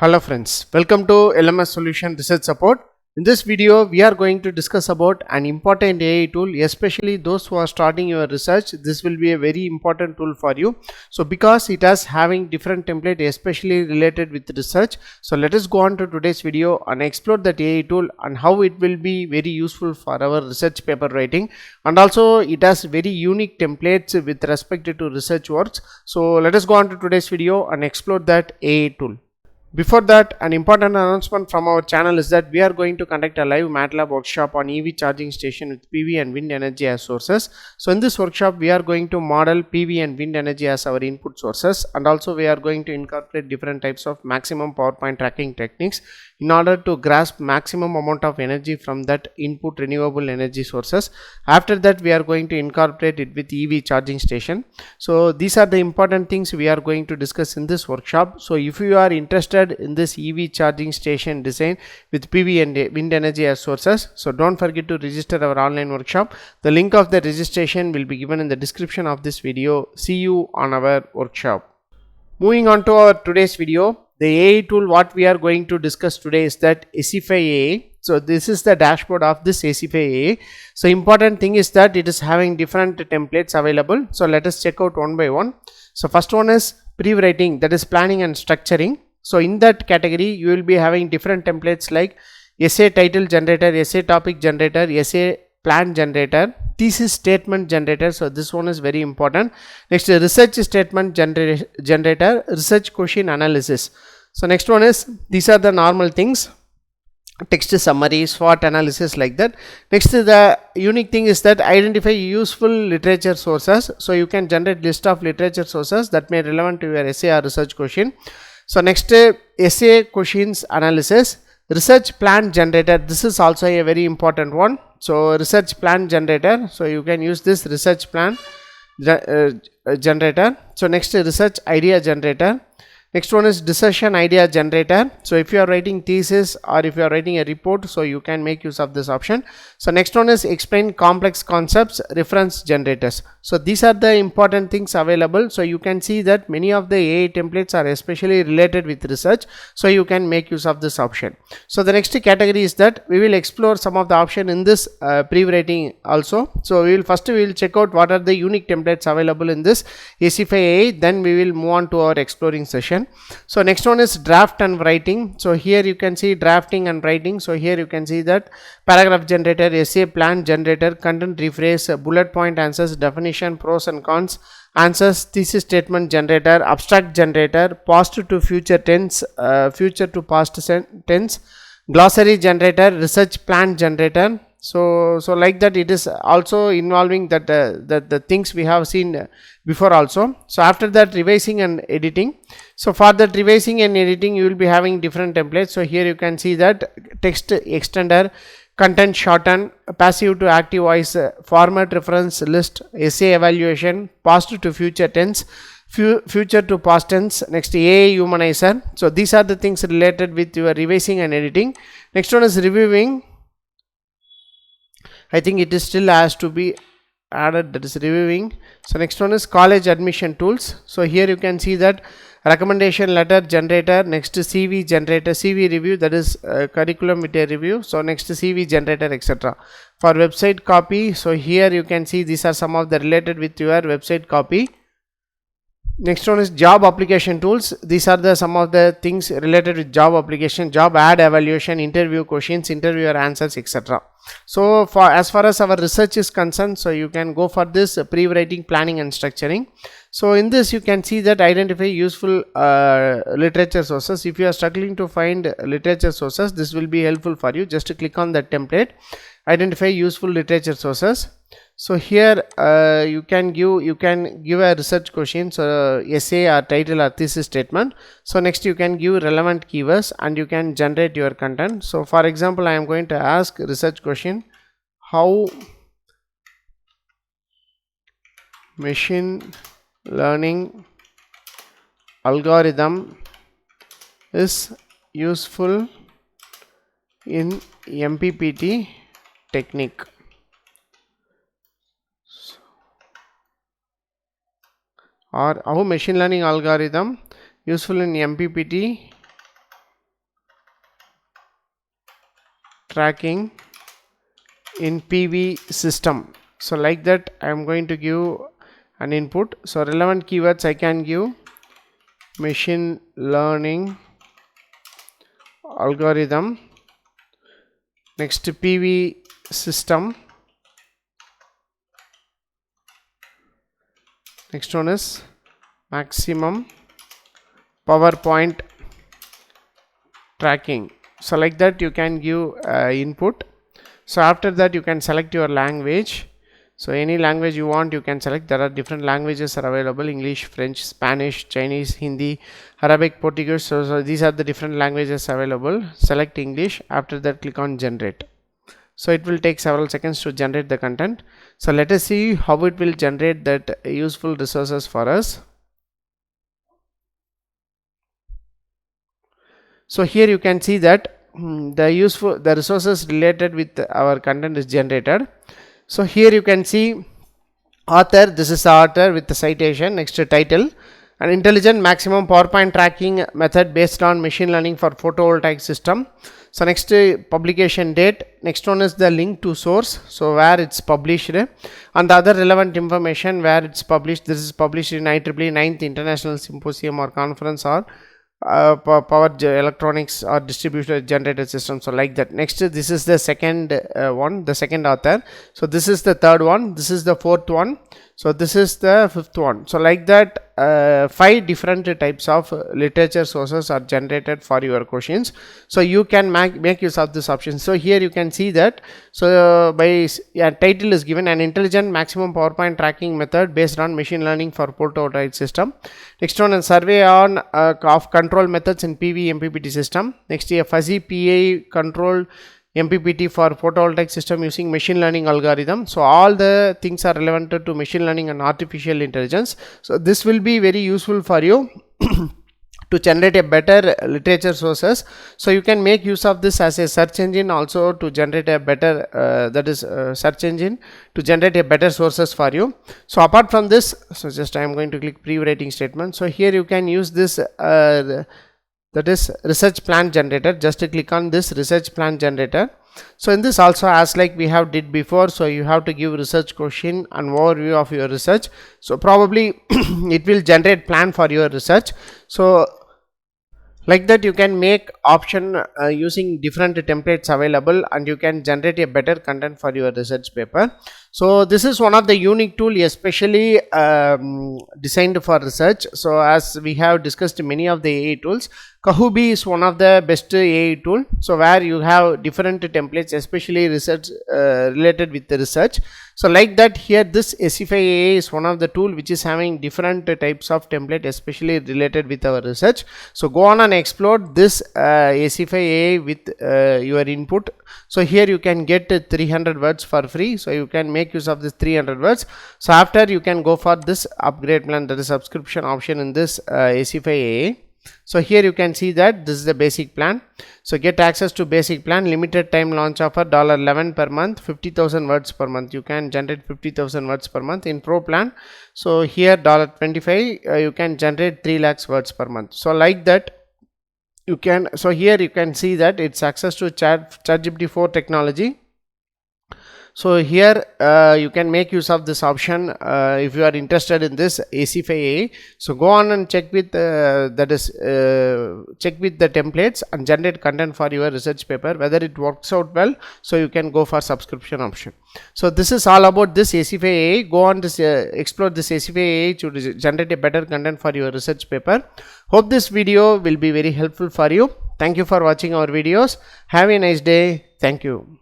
Hello friends, welcome to LMS Solution Research Support. In this video, we are going to discuss about an important AI tool, especially those who are starting your research. This will be a very important tool for you. So because it has having different template, especially related with research. So let us go on to today's video and explore that AI tool and how it will be very useful for our research paper writing. And also it has very unique templates with respect to research works. So let us go on to today's video and explore that AI tool. Before that, an important announcement from our channel is that we are going to conduct a live MATLAB workshop on EV charging station with PV and wind energy as sources. So in this workshop, we are going to model PV and wind energy as our input sources, and also we are going to incorporate different types of maximum power point tracking techniques in order to grasp maximum amount of energy from that input renewable energy sources. After that, we are going to incorporate it with EV charging station. So these are the important things we are going to discuss in this workshop. So if you are interested in this EV charging station design with PV and wind energy as sources, so don't forget to register our online workshop. The link of the registration will be given in the description of this video. See you on our workshop. Moving on to our today's video, the AI tool what we are going to discuss today is that Essify AI. So this is the dashboard of this Essify AI. So important thing is that it is having different templates available. So let us check out one by one. So first one is pre-writing, that is planning and structuring. So in that category, you will be having different templates like essay title generator, essay topic generator, essay plan generator, thesis statement generator. So this one is very important. Next, research statement generator, research question analysis. So next one is, these are the normal things, text summary, SWOT analysis, like that. Next, the unique thing is that identify useful literature sources. So you can generate list of literature sources that may relevant to your essay or research question. So next, essay questions analysis, research plan generator. This is also a very important one. So research plan generator, so you can use this research plan generator. So next, research idea generator. Next one is decision idea generator. So if you are writing thesis or if you are writing a report, so you can make use of this option. So next one is explain complex concepts, reference generators. So these are the important things available. So you can see that many of the AI templates are especially related with research. So you can make use of this option. So the next category is that we will explore some of the option in this pre-writing also. So we will check out what are the unique templates available in this Essify AI. Then we will move on to our exploring session. So next one is draft and writing. So here you can see drafting and writing. So here you can see that paragraph generator, essay plan generator, content rephrase, bullet point answers, definition, pros and cons, answers, thesis statement generator, abstract generator, past to future tense, future to past tense, glossary generator, research plan generator. So like that, it is also involving that the things we have seen before also. So after that, revising and editing. So for that revising and editing, you will be having different templates. So here you can see that text extender, content shorten, passive to active voice, format reference list, essay evaluation, past to future tense, future to past tense. Next, AI humanizer. So these are the things related with your revising and editing. Next one is reviewing. I think it is still has to be added, that is reviewing. So next one is college admission tools. So here you can see that recommendation letter generator. Next, CV generator, CV review, that is curriculum with a review. So next, CV generator, etc. For website copy, so here you can see these are some of the related with your website copy. Next one is job application tools. These are the some of the things related with job application, job ad evaluation, interview questions, interviewer answers, etc. So as far as our research is concerned, so you can go for this pre-writing, planning and structuring. So in this, you can see that identify useful literature sources. If you are struggling to find literature sources, this will be helpful for you. Just to click on that template, identify useful literature sources. So here you can give a research question, so essay or title or thesis statement. So next, you can give relevant keywords and you can generate your content. So for example, I am going to ask research question, how machine learning algorithm is useful in MPPT technique. Or how machine learning algorithm useful in MPPT tracking in PV system. So like that I am going to give an input. So relevant keywords I can give machine learning algorithm, next PV system, next one is maximum power point tracking. So like that you can give input. So after that you can select your language. So any language you want you can select. There are different languages are available: English, French, Spanish, Chinese, Hindi, Arabic, Portuguese. So these are the different languages available. Select English. After that click on generate. So it will take several seconds to generate the content. So let us see how it will generate that useful resources for us. So here you can see that the resources related with our content is generated. So here you can see author, this is the author with the citation, next title, an intelligent maximum power point tracking method based on machine learning for photovoltaic system. So next publication date, next one is the link to source, so where it's published, and the other relevant information where it's published. This is published in IEEE 9th International Symposium or Conference or power electronics or distributed generated system. So like that. Next this is the second one, the second author. So this is the third one, this is the fourth one, so this is the fifth one. So like that 5 different types of literature sources are generated for your questions. So you can make use of this option. So here you can see that. So by title is given an intelligent maximum power point tracking method based on machine learning for photovoltaic system. Next one is survey on of control methods in PV MPPT system. Next a fuzzy PA control MPPT for photovoltaic system using machine learning algorithm. So all the things are relevant to machine learning and artificial intelligence. So this will be very useful for you to generate a better literature sources. So you can make use of this as a search engine also to generate a better search engine to generate a better sources for you. So apart from this, so just I am going to click pre-writing statement. So here you can use this that is research plan generator. Just click on this research plan generator. So in this also, as like we have did before, so you have to give research question and overview of your research. So probably it will generate plan for your research. So like that you can make option using different templates available, and you can generate a better content for your research paper. So this is one of the unique tool especially designed for research. So as we have discussed many of the AI tools, 𝐭𝐻 is one of the best AI tool. So where you have different templates especially research related with the research. So like that here this Essify AI is one of the tool which is having different types of template especially related with our research. So go on and explore this Essify AI with your input. So here you can get 300 words for free. So you can make use of this 300 words. So after you can go for this upgrade plan, that is subscription option in this Essify AI. So here you can see that this is the basic plan. So get access to basic plan, limited time launch offer $11 per month, 50,000 words per month. You can generate 50,000 words per month in pro plan. So here $25 you can generate 3 lakhs words per month. So like that you can. So here you can see that it's access to ChatGPT 4 technology. So here you can make use of this option if you are interested in this Essify AI. So go on and check with check with the templates and generate content for your research paper. Whether it works out well, so you can go for subscription option. So this is all about this Essify AI. Go on to explore this Essify AI to generate a better content for your research paper. Hope this video will be very helpful for you. Thank you for watching our videos. Have a nice day. Thank you.